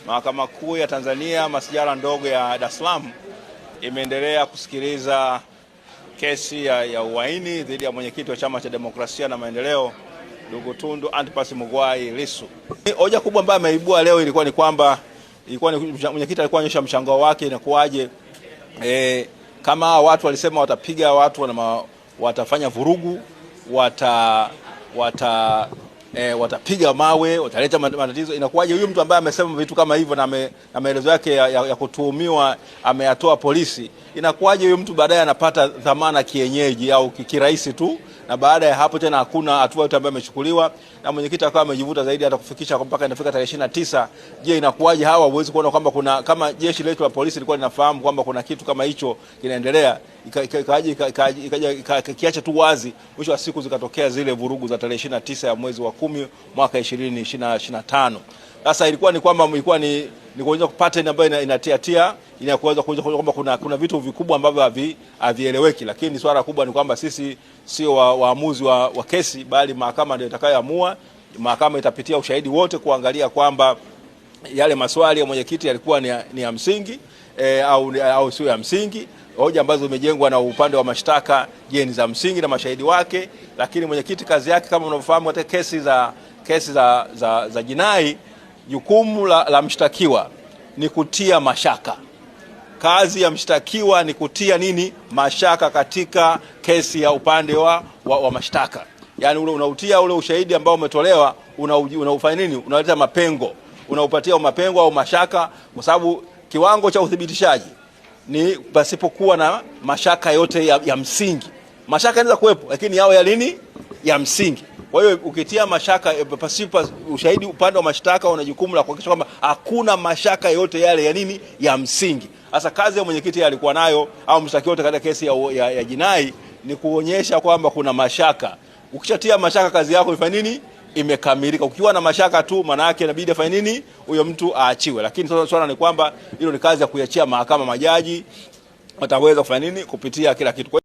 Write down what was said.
Mahakama Kuu ya Tanzania masijara ndogo ya Dar es Salaam imeendelea kusikiliza kesi ya uhaini dhidi ya mwenyekiti wa Chama cha Demokrasia na Maendeleo ndugu Tundu Antipas Mugwai Lissu. Hoja kubwa ambayo ameibua leo ilikuwa ni kwamba mwenyekiti alikuwa anyesha mchango wake inakuaje kama watu walisema watapiga watu na watafanya vurugu, watapiga mawe, wataleta matatizo. Inakuwaje huyu mtu ambaye amesema vitu kama hivyo na maelezo yake ya kutuhumiwa ameyatoa polisi, inakuwaje huyu mtu baadaye anapata dhamana kienyeji au kirahisi tu, na baada ya hapo tena hakuna hatua yote ambayo imechukuliwa, na mwenyekiti akawa amejivuta zaidi hata kufikisha mpaka inafika tarehe 29? Je, inakuwaje hawa huwezi kuona kwamba kuna, kama jeshi letu la polisi lilikuwa linafahamu kwamba kuna kitu kama hicho kinaendelea, kiacha tu wazi, mwisho wa siku zikatokea zile vurugu za tarehe 29 ya mwezi wa 10 mwaka 2025. Sasa ilikuwa ni kwamba kuonyesha pattern ambayo inatia inakuweza kuonyesha kwamba kuna vitu vikubwa ambavyo havieleweki, lakini swala kubwa ni kwamba sisi sio waamuzi wa kesi, bali mahakama ndio itakayoamua. Mahakama itapitia ushahidi wote kuangalia kwamba yale maswali ya mwenyekiti yalikuwa ni ya msingi au sio ya msingi. Hoja ambazo zimejengwa na upande wa mashtaka, je, ni za msingi na mashahidi wake? Lakini mwenyekiti kazi yake kama unavyofahamu katika kesi za jinai, jukumu la mshtakiwa ni kutia mashaka. Kazi ya mshtakiwa ni kutia mashaka katika kesi ya upande wa mashtaka. Yaani unautia ule ushahidi ambao umetolewa, unaufanya unaleta mapengo, unaupatia mapengo au mashaka, kwa sababu kiwango cha uthibitishaji ni pasipokuwa na mashaka yote ya msingi. Mashaka yanaweza kuwepo, lakini yao ya msingi. Kwa hiyo ukitia mashaka pasipo ushahidi, upande wa mashtaka una jukumu la kuhakikisha kwamba hakuna mashaka yote yale ya msingi. Sasa kazi ya mwenyekiti alikuwa nayo au mshtakiwa wote katika kesi ya jinai ni kuonyesha kwamba kuna mashaka. Ukishatia mashaka, kazi yako ifanye imekamilika. Ukiwa na mashaka tu, maana yake inabidi afanye huyo mtu aachiwe. Lakini swala ni kwamba hilo ni kazi ya kuiachia mahakama, majaji wataweza kufanya kupitia kila kitu.